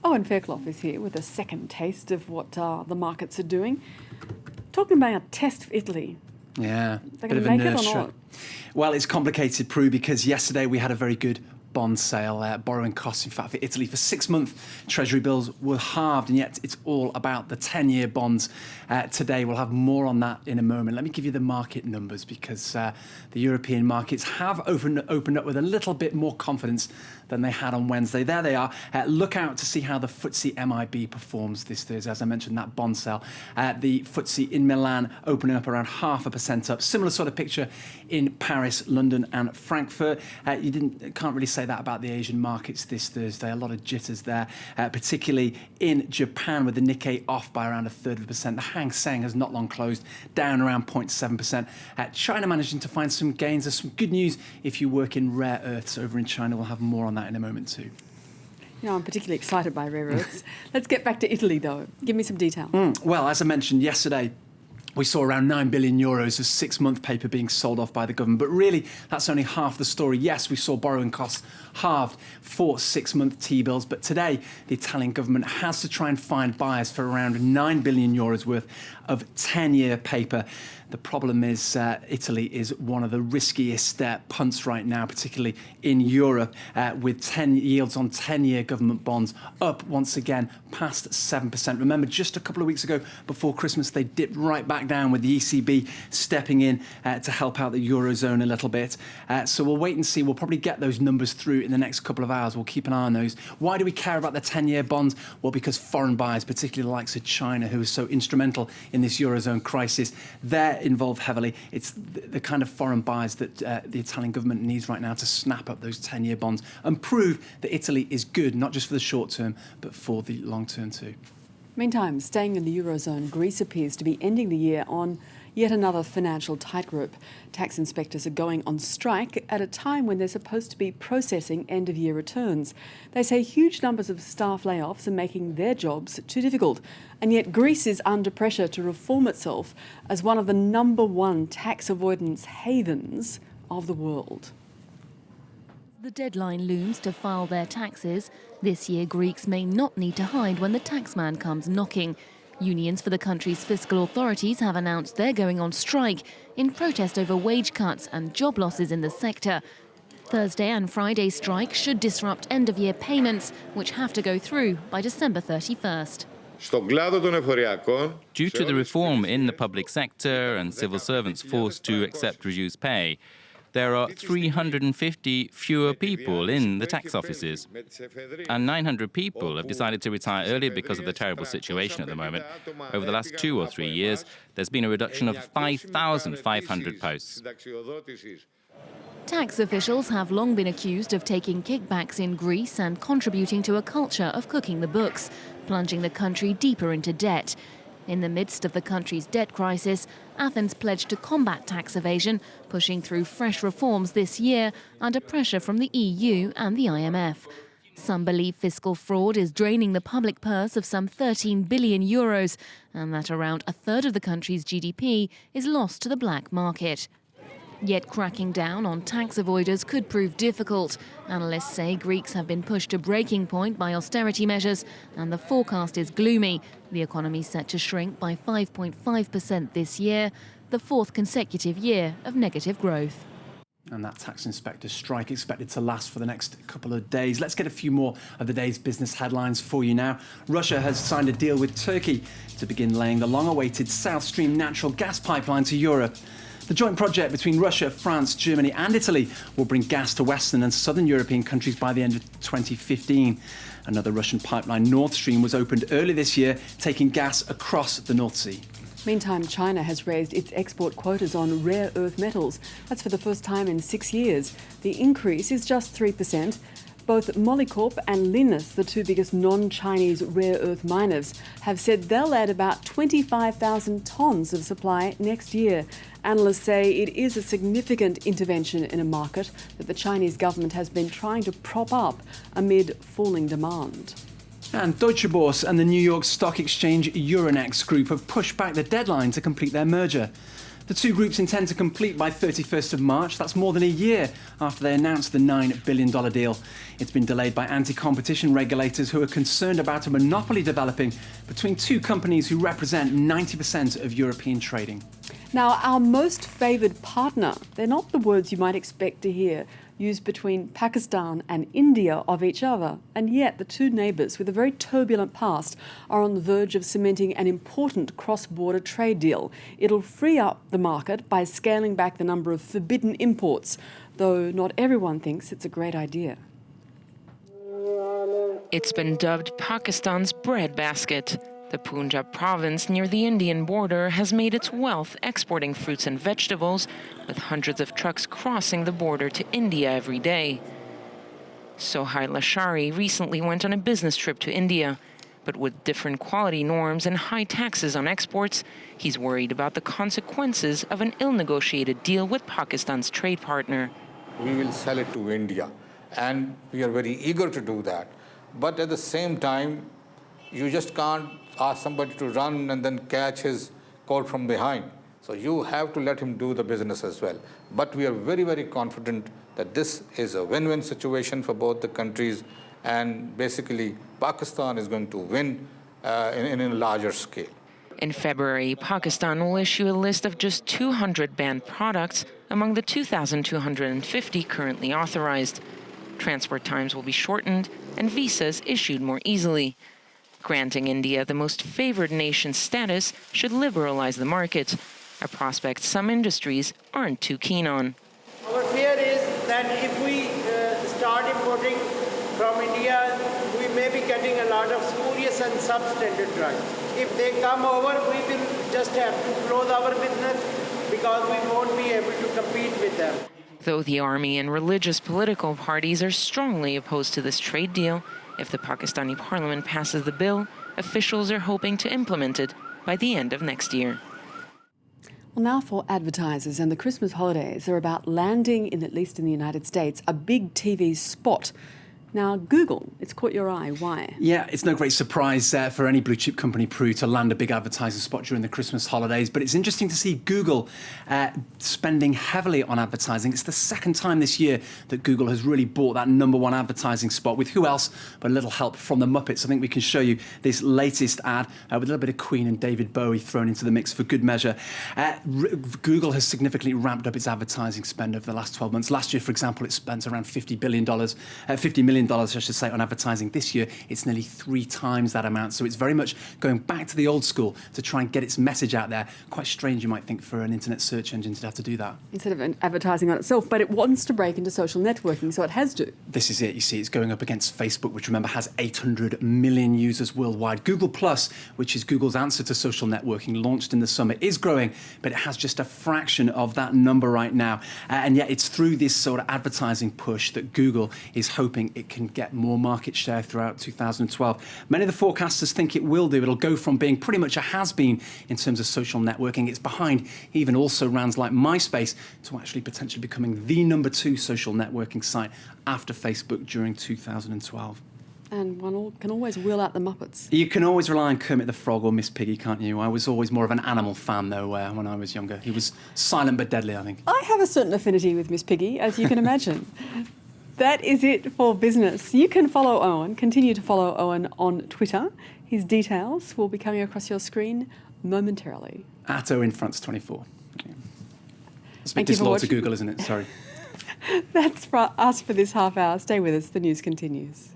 Owen Fairclough is here with a second taste of what the markets are doing. Talking about a test for Italy. Yeah, They're bit of a going to make nerve it or trip. not? Well, it's complicated, Prue, because yesterday we had a very good bond sale. Borrowing costs, in fact, for Italy for 6-month Treasury bills were halved, and yet it's all about the 10-year bonds. Today we'll have more on that in a moment. Let me give you the market numbers, because the European markets have opened up with a little bit more confidence than they had on Wednesday. There they are. Look out to see how the FTSE MIB performs this Thursday. As I mentioned, that bond sale. The FTSE in Milan opening up around 0.5% up. Similar sort of picture in Paris, London and Frankfurt. Can't really say that about the Asian markets this Thursday. A lot of jitters there, particularly in Japan, with the Nikkei off by around 1/3%. The Hang Seng has not long closed, down around 0.7%. China managing to find some gains. There's some good news if you work in rare earths over in China. We'll have more on that in a moment too. Yeah, I'm particularly excited by rare earths. Let's get back to Italy, though. Give me some detail. Well, as I mentioned yesterday, we saw around €9 billion of 6-month paper being sold off by the government. But really, that's only half the story. Yes, we saw borrowing costs halved for 6-month T-bills. But today, the Italian government has to try and find buyers for around €9 billion worth of 10-year paper. The problem is Italy is one of the riskiest punts right now, particularly in Europe, with 10 yields on 10-year government bonds up once again past 7%. Remember, just a couple of weeks ago, before Christmas, they dipped right back down with the ECB stepping in to help out the Eurozone a little bit. So we'll wait and see. We'll probably get those numbers through in the next couple of hours. We'll keep an eye on those. Why do we care about the 10-year bonds? Well, because foreign buyers, particularly the likes of China, who is so instrumental in this Eurozone crisis, they're involved heavily. It's the kind of foreign buyers that the Italian government needs right now to snap up those 10-year bonds and prove that Italy is good, not just for the short term, but for the long term too. Meantime, staying in the Eurozone, Greece appears to be ending the year on yet another financial tightrope. Tax inspectors are going on strike at a time when they're supposed to be processing end-of-year returns. They say huge numbers of staff layoffs are making their jobs too difficult. And yet Greece is under pressure to reform itself as one of the #1 tax avoidance havens of the world. The deadline looms to file their taxes. This year, Greeks may not need to hide when the taxman comes knocking. Unions for the country's fiscal authorities have announced they're going on strike in protest over wage cuts and job losses in the sector. Thursday and Friday's strike should disrupt end-of-year payments, which have to go through by December 31st. Due to the reform in the public sector and civil servants forced to accept reduced pay, there are 350 fewer people in the tax offices, and 900 people have decided to retire early because of the terrible situation at the moment. Over the last 2 or 3 years, there's been a reduction of 5,500 posts. Tax officials have long been accused of taking kickbacks in Greece and contributing to a culture of cooking the books, plunging the country deeper into debt. In the midst of the country's debt crisis, Athens pledged to combat tax evasion, pushing through fresh reforms this year under pressure from the EU and the IMF. Some believe fiscal fraud is draining the public purse of some €13 billion, and that around a third of the country's GDP is lost to the black market. Yet cracking down on tax avoiders could prove difficult. Analysts say Greeks have been pushed to breaking point by austerity measures, and the forecast is gloomy. The economy set to shrink by 5.5% this year, the 4th consecutive year of negative growth. And that tax inspector strike expected to last for the next couple of days. Let's get a few more of the day's business headlines for you now. Russia has signed a deal with Turkey to begin laying the long-awaited South Stream natural gas pipeline to Europe. The joint project between Russia, France, Germany and Italy will bring gas to Western and Southern European countries by the end of 2015. Another Russian pipeline, Nord Stream, was opened early this year, taking gas across the North Sea. Meantime, China has raised its export quotas on rare earth metals. That's for the first time in 6 years. The increase is just 3%. Both Molycorp and Lynas, the two biggest non-Chinese rare earth miners, have said they'll add about 25,000 tonnes of supply next year. Analysts say it is a significant intervention in a market that the Chinese government has been trying to prop up amid falling demand. And Deutsche Börse and the New York Stock Exchange Euronext Group have pushed back the deadline to complete their merger. The two groups intend to complete by 31st of March. That's more than a year after they announced the $9 billion deal. It's been delayed by anti-competition regulators who are concerned about a monopoly developing between two companies who represent 90% of European trading. Now, our most favoured partner, they're not the words you might expect to hear used between Pakistan and India of each other. And yet the two neighbours with a very turbulent past are on the verge of cementing an important cross-border trade deal. It'll free up the market by scaling back the number of forbidden imports, though not everyone thinks it's a great idea. It's been dubbed Pakistan's breadbasket. The Punjab province near the Indian border has made its wealth exporting fruits and vegetables, with hundreds of trucks crossing the border to India every day. Sohail Ashari recently went on a business trip to India, but with different quality norms and high taxes on exports, he's worried about the consequences of an ill-negotiated deal with Pakistan's trade partner. We will sell it to India, and we are very eager to do that. But at the same time, you just can't ask somebody to run and then catch his coat from behind. So you have to let him do the business as well. But we are very, very confident that this is a win-win situation for both the countries, and basically Pakistan is going to win in a larger scale. In February, Pakistan will issue a list of just 200 banned products among the 2,250 currently authorized. Transport times will be shortened and visas issued more easily. Granting India the most favored nation status should liberalize the market, a prospect some industries aren't too keen on. Our fear is that if we start importing from India, we may be getting a lot of spurious and substandard drugs. If they come over, we will just have to close our business because we won't be able to compete with them. Though the army and religious political parties are strongly opposed to this trade deal, if the Pakistani parliament passes the bill, officials are hoping to implement it by the end of next year. Well, now for advertisers, and the Christmas holidays are about landing, at least in the United States, a big TV spot. Now, Google, it's caught your eye. Why? Yeah, it's no great surprise for any blue chip company, Prue, to land a big advertising spot during the Christmas holidays. But it's interesting to see Google spending heavily on advertising. It's the second time this year that Google has really bought that #1 advertising spot with who else but a little help from the Muppets. I think we can show you this latest ad with a little bit of Queen and David Bowie thrown into the mix for good measure. Google has significantly ramped up its advertising spend over the last 12 months. Last year, for example, it spent around $50 million, I should say, on advertising. This year, it's nearly 3 times that amount. So it's very much going back to the old school to try and get its message out there. Quite strange, you might think, for an internet search engine to have to do that. Instead of advertising on itself, but it wants to break into social networking, so it has to. This is it. You see, it's going up against Facebook, which, remember, has 800 million users worldwide. Google Plus, which is Google's answer to social networking, launched in the summer, is growing, but it has just a fraction of that number right now. And yet it's through this sort of advertising push that Google is hoping it can get more market share throughout 2012. Many of the forecasters think it will do. It'll go from being pretty much a has-been in terms of social networking. It's behind even also brands like MySpace to actually potentially becoming the #2 social networking site after Facebook during 2012. And one can always wheel out the Muppets. You can always rely on Kermit the Frog or Miss Piggy, can't you? I was always more of an animal fan, though, when I was younger. He was silent but deadly, I think. I have a certain affinity with Miss Piggy, as you can imagine. That is it for business. You can follow Owen, continue to follow Owen on Twitter. His details will be coming across your screen momentarily. At Owen France 24. It's a bit Thank you for disloyal to watching. Google, isn't it? Sorry. That's for us for this half hour. Stay with us. The news continues.